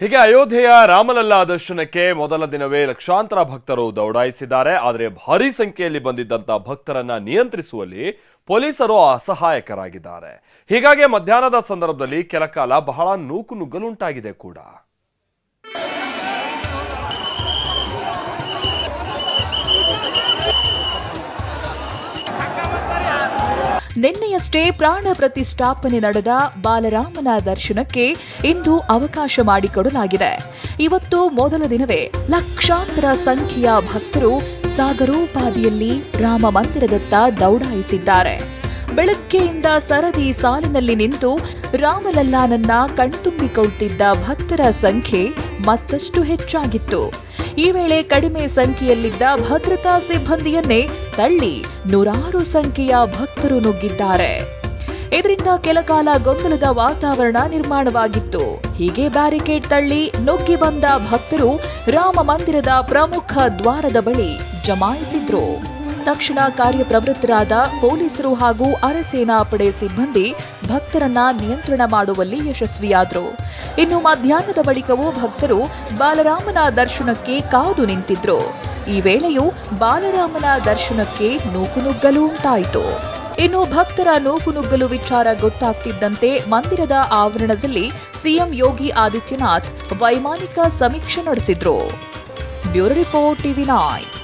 ಹೀಗೆ ಅಯೋಧ್ಯೆಯ ರಾಮಲಲ್ಲಾ ದರ್ಶನಕ್ಕೆ ಮೊದಲ ದಿನವೇ ಲಕ್ಷಾಂತರ ಭಕ್ತರು ದೌಡಾಯಿಸಿದ್ದಾರೆ. ಆದರೆ ಭಾರೀ ಸಂಖ್ಯೆಯಲ್ಲಿ ಬಂದಿದ್ದಂತ ಭಕ್ತರನ್ನ ನಿಯಂತ್ರಿಸುವಲ್ಲಿ ಪೊಲೀಸರು ಅಸಹಾಯಕರಾಗಿದ್ದಾರೆ. ಹೀಗಾಗಿ ಮಧ್ಯಾಹ್ನದ ಸಂದರ್ಭದಲ್ಲಿ ಕೆಲಕಾಲ ಬಹಳ ನೂಕುನುಗ್ಗಲುಂಟಾಗಿದೆ ಕೂಡ. ನಿನ್ನೆಯಷ್ಟೇ ಪ್ರಾಣ ಪ್ರತಿಷ್ಠಾಪನೆ ನಡೆದ ಬಾಲರಾಮನ ದರ್ಶನಕ್ಕೆ ಇಂದು ಅವಕಾಶ ಮಾಡಿಕೊಡಲಾಗಿದೆ. ಇವತ್ತು ಮೊದಲ ದಿನವೇ ಲಕ್ಷಾಂತರ ಸಂಖ್ಯೆಯ ಭಕ್ತರು ಸಾಗರೋಪಾದಿಯಲ್ಲಿ ರಾಮ ಮಂದಿರದತ್ತ ದೌಡಾಯಿಸಿದ್ದಾರೆ. ಬೆಳಗ್ಗೆಯಿಂದ ಸರದಿ ಸಾಲಿನಲ್ಲಿ ನಿಂತು ರಾಮಲಲ್ಲಾನನ್ನ ಕಣ್ತುಂಬಿಕೊಳ್ಳುತ್ತಿದ್ದ ಭಕ್ತರ ಸಂಖ್ಯೆ ಮತ್ತಷ್ಟು ಹೆಚ್ಚಾಗಿತ್ತು. ಈ ವೇಳೆ ಕಡಿಮೆ ಸಂಖ್ಯೆಯಲ್ಲಿದ್ದ ಭದ್ರತಾ ಸಿಬ್ಬಂದಿಯನ್ನೇ ತಳ್ಳಿ ನೂರಾರು ಸಂಖ್ಯೆಯ ಭಕ್ತರು ನುಗ್ಗಿದ್ದಾರೆ. ಇದರಿಂದ ಕೆಲಕಾಲ ಗೊಂದಲದ ವಾತಾವರಣ ನಿರ್ಮಾಣವಾಗಿತ್ತು. ಹೀಗೆ ಬ್ಯಾರಿಕೇಡ್ ತಳ್ಳಿ ನುಗ್ಗಿ ಬಂದ ಭಕ್ತರು ರಾಮ ಮಂದಿರದ ಪ್ರಮುಖ ದ್ವಾರದ ಬಳಿ ಜಮಾಯಿಸಿದ್ರು. ತಕ್ಷಣ ಕಾರ್ಯಪ್ರವೃತ್ತರಾದ ಪೊಲೀಸರು ಹಾಗೂ ಅರೆಸೇನಾ ಪಡೆ ಸಿಬ್ಬಂದಿ ಭಕ್ತರನ್ನ ನಿಯಂತ್ರಣ ಮಾಡುವಲ್ಲಿ ಯಶಸ್ವಿಯಾದರು. ಇನ್ನು ಮಧ್ಯಾಹ್ನದ ಬಳಿಕವೂ ಭಕ್ತರು ಬಾಲರಾಮನ ದರ್ಶನಕ್ಕೆ ಕಾದು ನಿಂತಿದ್ರು. ಈ ವೇಳೆಯೂ ಬಾಲರಾಮನ ದರ್ಶನಕ್ಕೆ ನೂಕುನುಗ್ಗಲು ಉಂಟಾಯಿತು. ಇನ್ನು ಭಕ್ತರ ನೂಕುನುಗ್ಗಲು ವಿಚಾರ ಗೊತ್ತಾಗ್ತಿದ್ದಂತೆ ಮಂದಿರದ ಆವರಣದಲ್ಲಿ ಸಿಎಂ ಯೋಗಿ ಆದಿತ್ಯನಾಥ್ ವೈಮಾನಿಕ ಸಮೀಕ್ಷೆ ನಡೆಸಿದ್ರು. Bureau report TV9.